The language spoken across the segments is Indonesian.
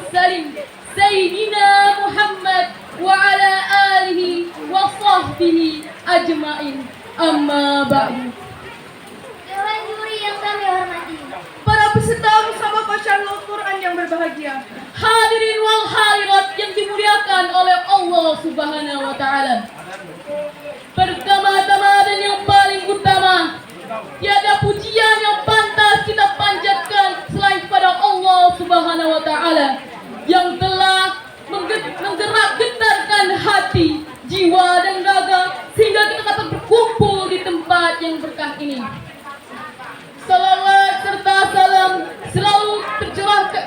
المرسلين سيدنا محمد وعلى آله وصحبه أجمعين. Amma ba'du. Dewan juri yang kami hormati, Para peserta bersama Al Quran yang berbahagia, hadirin wal hadirat yang dimuliakan oleh Allah Subhanahu wa taala. Pertama-tama dan yang paling utama, tiada pujian yang pantas kita panjatkan selain pada Allah Subhanahu wa taala yang telah menggerak-getarkan hati, jiwa dan raga sehingga kita dapat berkumpul di tempat yang berkah ini. Salawat serta salam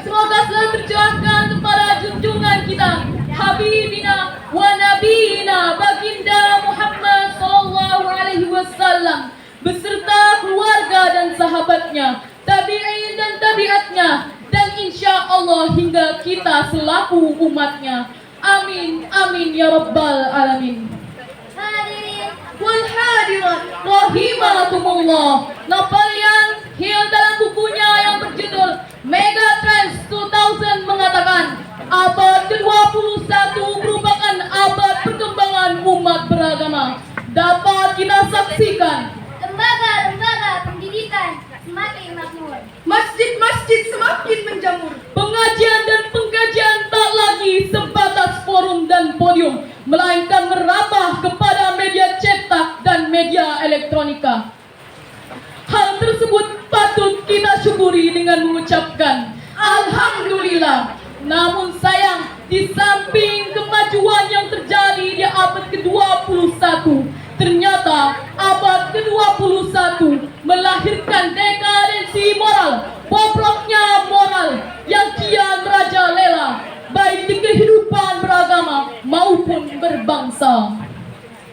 semoga selalu tercurahkan kepada junjungan kita, Habibina wa Nabiyina Baginda Muhammad sallallahu alaihi wasallam beserta keluarga dan sahabatnya, tabi'in dan tabi'atnya, dan insya Allah hingga kita selaku umatnya. Amin, amin ya rabbal alamin. hadirin Wal hadirat rahimakumullah. Napoleon Hill dalam bukunya yang berjudul Megatrends 2000 mengatakan abad ke-21 merupakan abad perkembangan umat beragama. Dapat kita saksikan lembaga-lembaga pendidikan semakin makmur, masjid-masjid semakin menjamur. Pengajian dan pengkajian tak lagi sebatas forum dan podium, melainkan merambah kepada media cetak dan media elektronika. Hal tersebut patut kita syukuri dengan mengucapkan Alhamdulillah. Namun sayang, di samping kemajuan yang terjadi di abad ke-21, ternyata abad ke-21 melahirkan dekadensi moral, bobroknya moral yang kian merajalela baik di kehidupan beragama maupun berbangsa.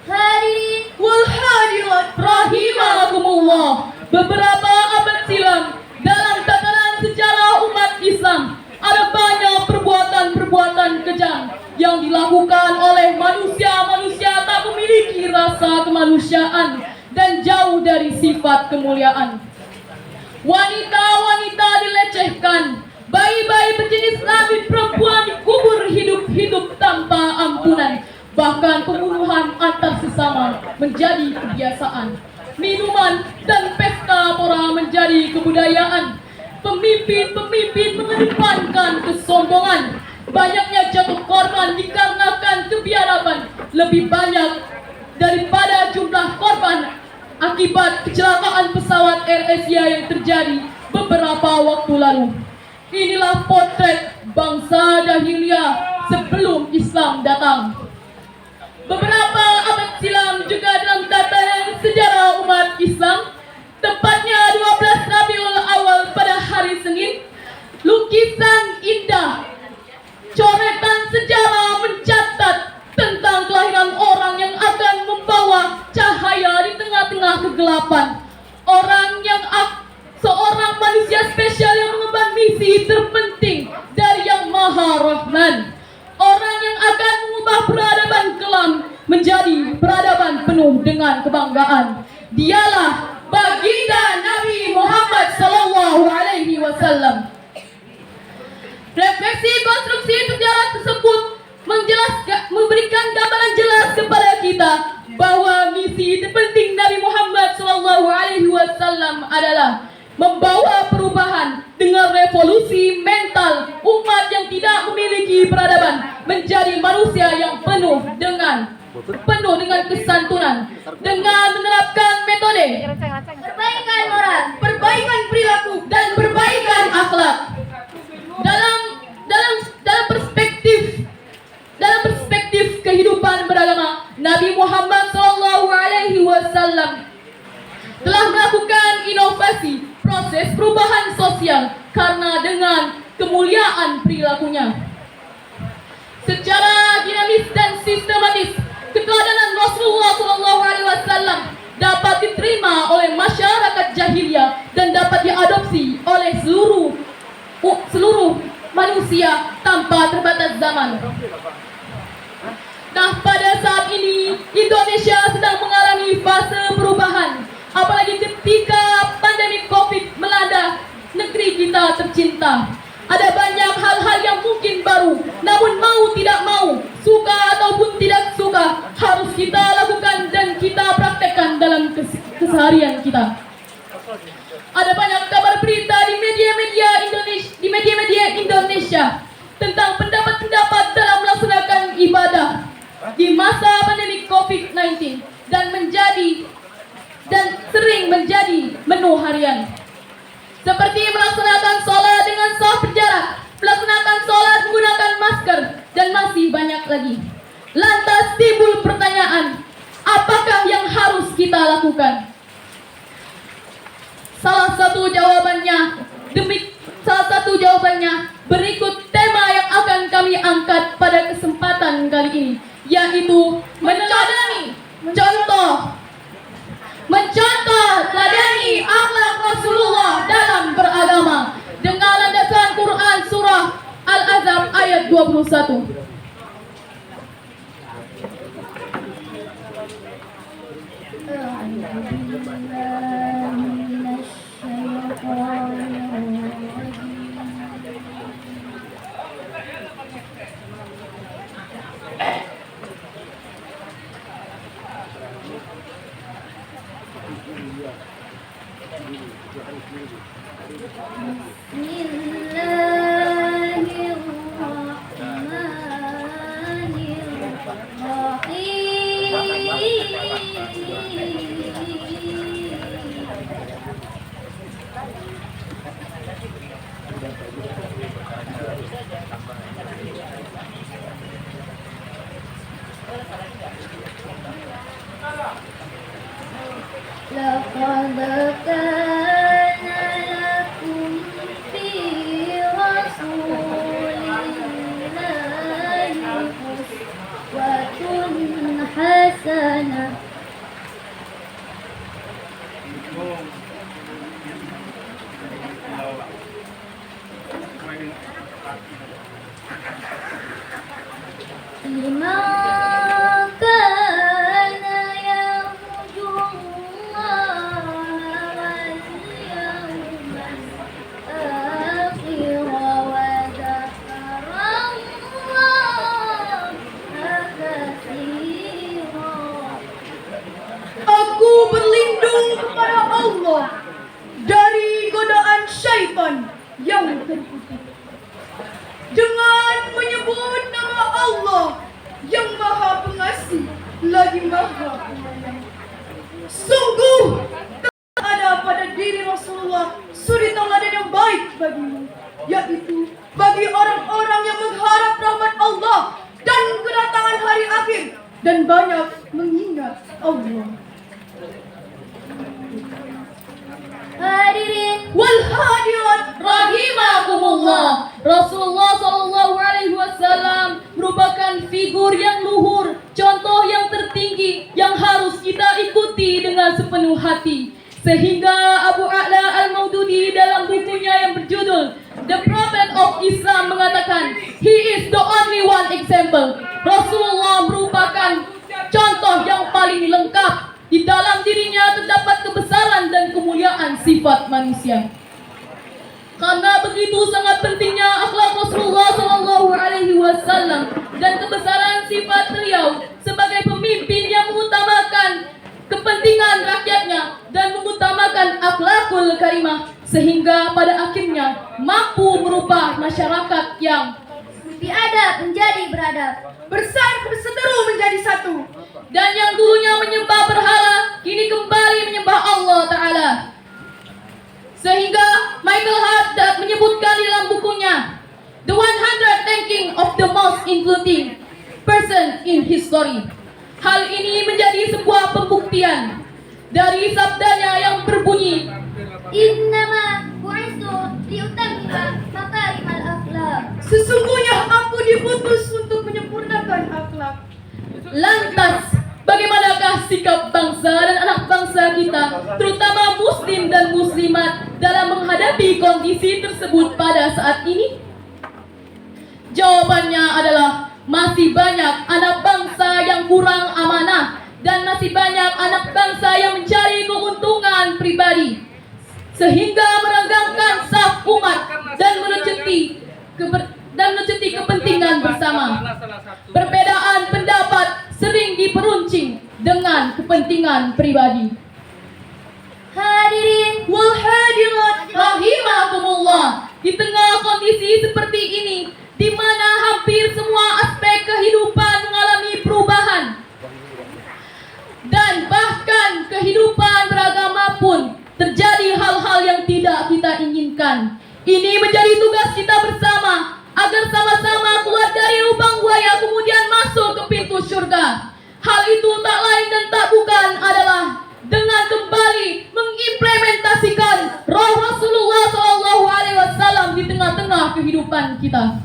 hadirin Wal hadirat rahimakumullah. Beberapa abad silam dalam tatanan sejarah umat Islam ada banyak perbuatan-perbuatan kejam yang dilakukan oleh manusia-manusia tak memiliki rasa kemanusiaan dan jauh dari sifat kemuliaan. Wanita-wanita dilecehkan, bayi-bayi berjenis kelamin perempuan dikubur hidup-hidup tanpa ampunan. Bahkan pembunuhan antar sesama menjadi kebiasaan. Minuman dan pesta pora menjadi kebudayaan. Pemimpin-pemimpin mengedepankan kesombongan. Banyaknya jatuh korban dikarenakan kebiadaban lebih banyak daripada jumlah korban akibat kecelakaan pesawat AirAsia yang terjadi beberapa waktu lalu. Inilah potret bangsa jahiliyah sebelum Islam datang. Beberapa abad silam juga dalam tatanan sejarah umat Islam, tepatnya 12 Rabiul Awal pada hari Senin, lukisan indah, coretan sejarah mencatat tentang kelahiran orang yang akan membawa cahaya di tengah-tengah kegelapan. Seorang manusia spesial yang mengemban misi terpenting dari Yang Maha Rahman. Orang yang akan mengubah peradaban kelam menjadi peradaban penuh dengan kebanggaan. Dialah baginda Nabi Muhammad sallallahu alaihi wasallam. Refleksi konstruksi sejarah tersebut memberikan gambaran jelas kepada kita bahwa misi terpenting Nabi Muhammad sallallahu alaihi wasallam adalah membawa perubahan dengan revolusi mental umat yang tidak memiliki peradaban menjadi manusia yang penuh dengan kesantunan dengan menerapkan metode perbaikan moral, perbaikan perilaku dan perbaikan akhlak. Dalam perspektif kehidupan beragama, Nabi Muhammad SAW telah melakukan inovasi proses perubahan sosial karena dengan kemuliaan perilakunya. Secara dinamis dan sistematis, keteladanan Rasulullah SAW dapat diterima oleh masyarakat jahiliyah dan dapat diadopsi oleh seluruh manusia tanpa terbatas zaman. Nah, pada saat ini Indonesia sedang mengalami fase perubahan, apalagi ketika pandemi COVID melanda negeri kita tercinta. Ada banyak hal-hal yang mungkin keseharian kita. Ada banyak kabar berita di media-media Indonesia tentang pendapat-pendapat dalam melaksanakan ibadah di masa pandemi COVID-19 dan sering menjadi menu harian. Seperti melaksanakan sholat dengan saf berjarak, melaksanakan sholat menggunakan masker, dan masih banyak lagi. Lantas timbul pertanyaan, apakah yang harus kita lakukan? Salah satu jawabannya berikut tema yang akan kami angkat pada kesempatan kali ini, yaitu mencontoh teladani akhlak Rasulullah dalam beragama dengan landasan Quran surah Al-Ahzab ayat 21. لقد كان لكم في رسول الله أسوة حسنة. لمن كان يرجو الله واليوم الآخر وذكر الله كثيرا. Aku berlindung kepada Allah dari godaan syaitan yang terkutuk dengan menyebut nama Allah yang Maha Pengasih lagi Maha Penyayang. Sungguh telah ada pada diri Rasulullah suri tauladan yang baik bagimu, yaitu bagi orang-orang yang mengharap rahmat Allah dan kedatangan hari akhir dan banyak mengingat Allah. Hadirin Wal hadirat rahimakumullah. Rasulullah SAW merupakan figur yang luhur, contoh yang tertinggi yang harus kita ikuti dengan sepenuh hati. Sehingga Abu A'la Al-Maududi dalam bukunya yang berjudul The Prophet of Islam mengatakan, he is the only one example. Rasulullah merupakan contoh yang paling lengkap. Di dalam dirinya terdapat kebesaran dan kemuliaan sifat manusia. Karena begitu sangat pentingnya akhlak Rasulullah SAW dan kebesaran sifat beliau sebagai pemimpin yang mengutamakan kepentingan rakyatnya dan mengutamakan akhlakul karimah, sehingga pada akhirnya mampu merubah masyarakat yang biadab menjadi beradab, Berseteru menjadi satu. dan yang dulunya menyembah berhala kini kembali menyembah Allah Ta'ala. Sehingga Michael Hart menyebutkan di dalam bukunya The 100 Ranking of the Most Influential Person in History. Hal ini menjadi sebuah pembuktian dari sabdanya yang berbunyi, innama bu'istu liutammima makarimal akhlak. Sesungguhnya aku diputus untuk menyempurnakan akhlak. lantas bagaimanakah sikap bangsa dan anak bangsa kita, terutama muslim dan muslimat, dalam menghadapi kondisi tersebut pada saat ini? Jawabannya adalah masih banyak anak bangsa yang kurang amanah dan masih banyak anak bangsa yang mencari keuntungan pribadi sehingga merenggangkan saf umat dan melucuti kepentingan bersama. Perbedaan pendapat sering diperuncing dengan kepentingan pribadi. Hadirin wal hadirat Rahimakumullah. Di tengah kondisi seperti ini, di mana hampir semua aspek kehidupan mengalami perubahan, dan bahkan kehidupan beragama pun terjadi hal-hal yang tidak kita inginkan. Ini menjadi tugas kita bersama agar sama-sama keluar dari lubang buaya kemudian masuk ke pintu surga. Hal itu tak lain dan tak bukan adalah dengan kembali mengimplementasikan roh Rasulullah SAW di tengah-tengah kehidupan kita.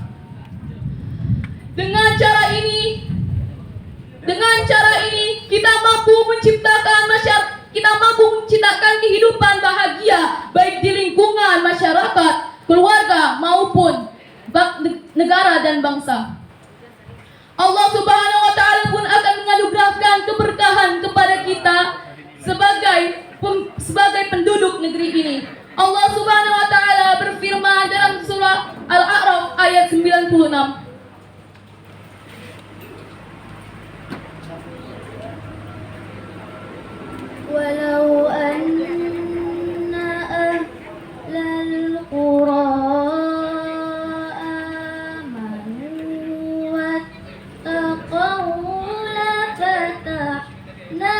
Dengan cara ini kita mampu menciptakan kehidupan bahagia baik di lingkungan masyarakat, keluarga maupun negara dan bangsa. Allah Subhanahu wa taala pun akan menganugerahkan keberkahan kepada kita sebagai penduduk negeri ini. Allah Subhanahu wa taala berfirman dalam surah Al-A'raf ayat 96. walau anna ahlal qura amanu wattaqaw lafatahna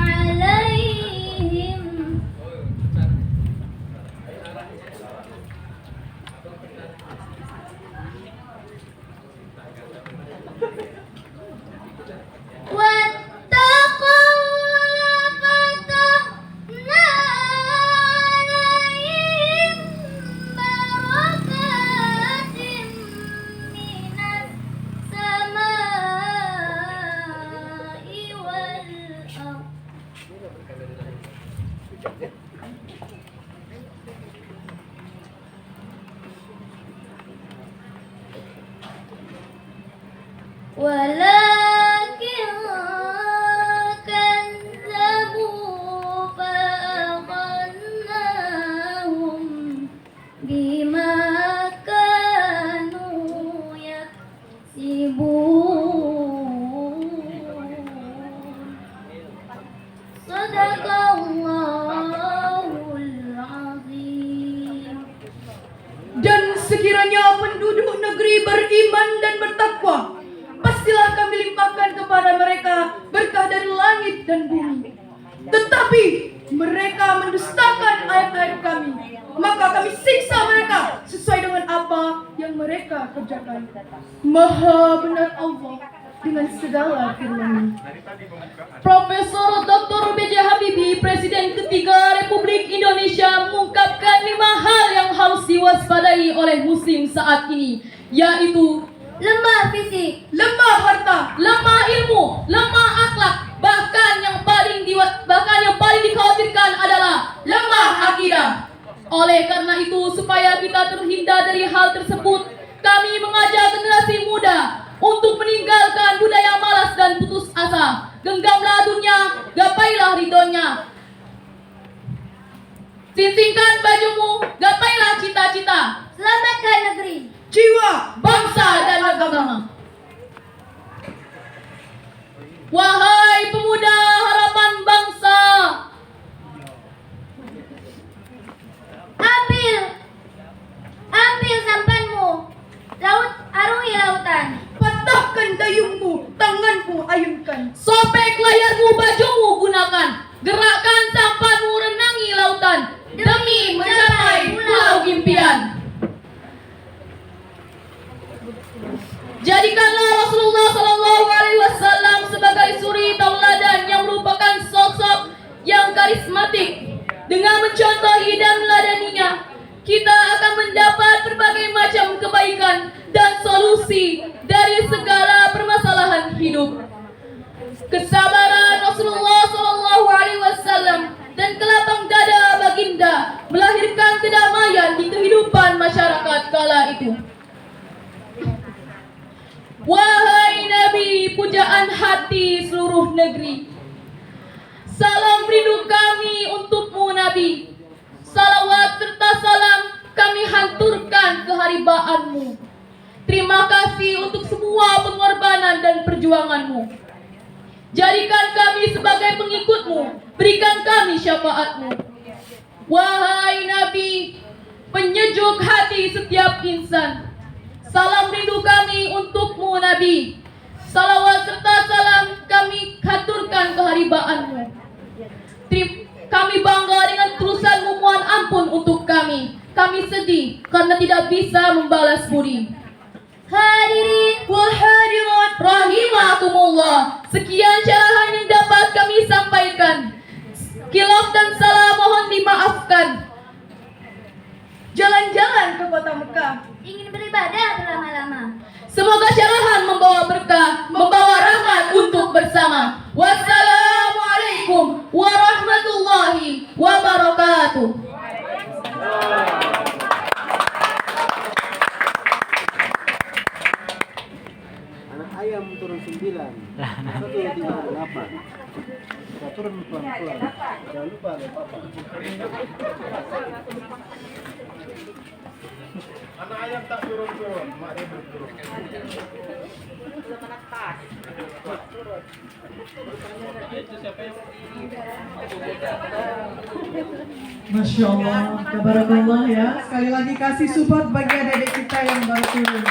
alaihim walakin kazzabu fa'akhadnahum bima kanu yaksibun. Sadaqallahul azim. Dan sekiranya penduduk negeri beriman dan bertakwa, pastilah kami limpahkan kepada mereka berkah dari langit dan bumi. Tetapi mereka mendustakan ayat-ayat kami, maka kami siksa mereka sesuai dengan apa yang mereka kerjakan. Maha benar Allah dengan segala firman-Nya. Profesor Dr. B.J. Habibie, Presiden ketiga Republik Indonesia, mengungkapkan 5 hal yang harus diwaspadai oleh muslim saat ini, yaitu Lemah fisik, Lemah harta, lemah ilmu, lemah akhlak, bahkan yang paling dikhawatirkan adalah lemah akidah. Oleh karena itu, supaya kita terhindar dari hal tersebut, kami mengajak generasi muda untuk meninggalkan budaya malas dan putus asa. Genggamlah dunia, gapailah ridhonya. Singsingkan bajumu, gapailah cita-cita. selamatkan negeri. jiwa, Bangsa dan agama. Wahai pemuda harapan bangsa, Ambil sampanmu, arungi lautan. patahkan dayungmu, tanganmu ayunkan. sobek layarmu, bajumu gunakan, gerakkan sampanmu, renangi lautan, demi mencapai pulau impian. Jadikanlah Rasulullah SAW sebagai suri tauladan yang merupakan sosok yang karismatik. Dengan mencontohi dan meladaninya, kita akan mendapat berbagai macam kebaikan dan solusi dari segala permasalahan hidup. Kesabaran Rasulullah SAW dan kelapang dada baginda melahirkan kedamaian di kehidupan masyarakat kala itu. Wahai Nabi, pujaan hati seluruh negeri, salam rindu kami untukmu Nabi. Salawat serta salam kami hanturkan keharibaanmu. Terima kasih untuk semua pengorbanan dan perjuanganmu. Jadikan kami sebagai pengikutmu, berikan kami syafaatmu. Wahai Nabi, penyejuk hati setiap insan, salam rindu kami untukmu Nabi. Salawat serta salam kami haturkan keharibaanmu. Kami bangga dengan tulisanmu, mohon ampun untuk kami. Kami sedih karena tidak bisa membalas budi. Hadirin wal hadirat, Rahimakumullah. Sekian syarahan yang dapat kami sampaikan. Khilaf dan salah mohon dimaafkan. jalan-jalan ke kota Mekah. ingin beribadah berlama-lama. Semoga syarahan membawa berkah, membawa rahmat untuk bersama. Wassalamualaikum warahmatullahi wabarakatuh. Anak ayam turun 9, 138. Kita turun pelan-pelan. Jangan lupa ada papa. Anak ayam tak turun-turun, mak dia turun. Masya Allah, tabarakallah ya. Sekali lagi kasih support bagi adik-adik kita yang baru turun.